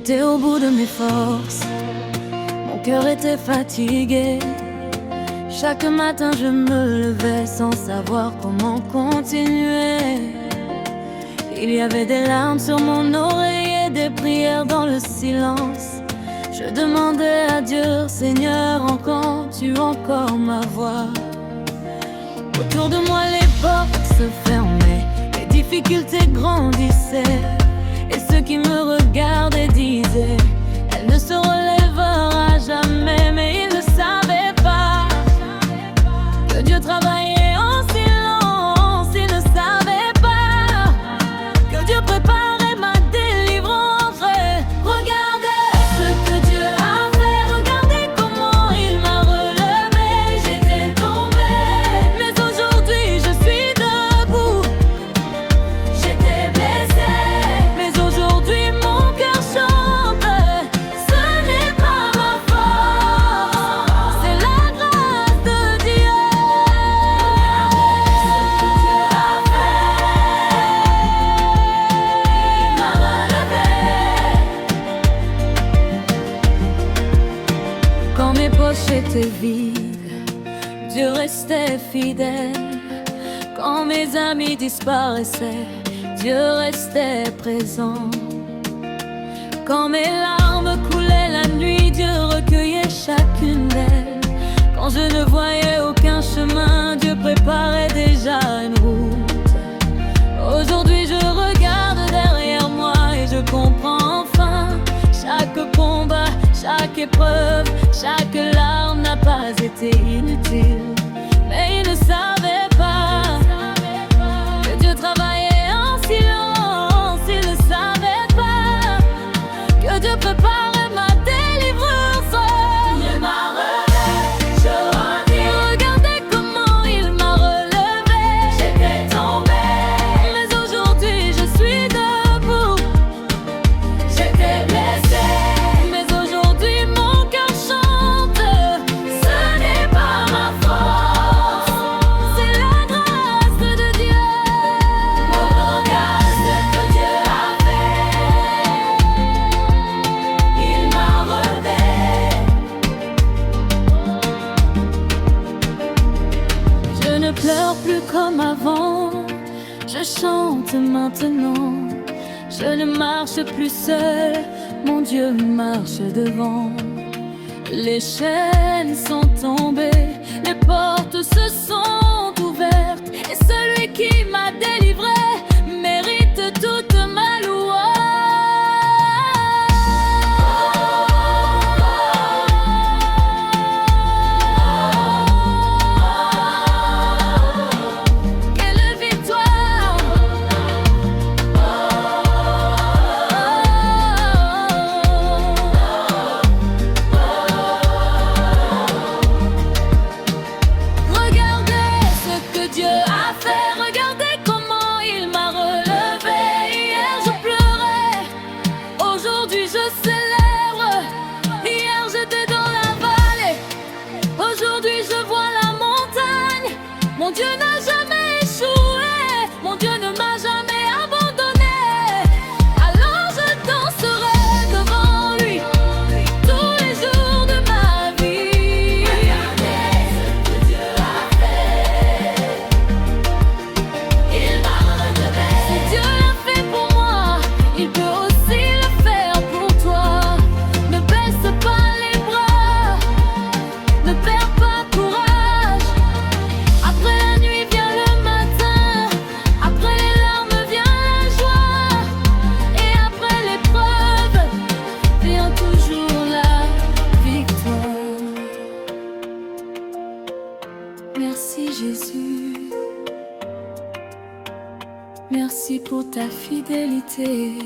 J'étais au bout de mes forces, mon cœur était fatigué. Chaque matin je me levais sans savoir comment continuer. Il y avait des larmes sur mon oreiller, des prières dans le silence. Je demandais à Dieu, Seigneur, entends-tu encore ma voix? Autour de moi les portes se fermaient, les difficultés grandissaient. Et ceux qui me regardaient disaient, elle ne se relèvera jamais. Mais ils ne savaient pas que Dieu travaillait en silence. Ils ne savaient pas que Dieu préparait ma délivrance. Regardez ce que Dieu a fait, regardez comment il m'a relevé. J'étais tombée, mais aujourd'hui je suis debout. J'étais blessée, mais aujourd'hui mon cœur chante. Ce n'est pas ma force, c'est la grâce de Dieu. Quand mes poches étaient vides, Dieu restait fidèle. Quand mes amis disparaissaient, Dieu restait présent. Quand mes larmes coulaient la nuit, Dieu recueillait chacune d'elles. Quand je ne voyais aucun chemin, Dieu préparait déjà une route. Aujourd'hui je regarde derrière moi et je comprends enfin. Chaque combat, chaque épreuve, chaque larme n'a pas été inutile. Mais ils ne savaient pas que Dieu travaillait en silence. Ils ne savaient pas que Dieu préparait ma délivrance. Il m'a relevé, je redis. Regardez comment il m'a relevé. J'étais tombée, mais aujourd'hui je suis debout. J'étais blessée, mais aujourd'hui mon cœur chante. Ce n'est pas ma force, c'est la grâce de Dieu. Regarde ce que Dieu a fait, il m'a relevé. Je ne pleure plus comme avant, je chante maintenant. Je ne marche plus seul, mon Dieu marche devant. Les chaînes sont tombées, les portes se sont ouvertes. Et celui qui m'a délivré mérite toute ma louange. Quelle victoire! Regardez ce que Dieu a fait, regardez comment il m'a relevé. Hier je pleurais, aujourd'hui je célèbre. Hier j'étais dans la vallée, aujourd'hui je vois la montagne. Mon Dieu n'a jamais échoué, mon Dieu ne m'a jamais abandonné. Alors je danserai devant lui tous les jours de ma vie. Regardez ce que Dieu a fait, il m'a relevé. Si Dieu l'a fait pour moi, il peut aussi le faire pour toi. Ne baisse pas les bras, ne perds pas courage. Après la nuit vient le matin, après les larmes vient la joie. Et après l'épreuve vient toujours la victoire. Merci Jésus, merci pour ta fidélité.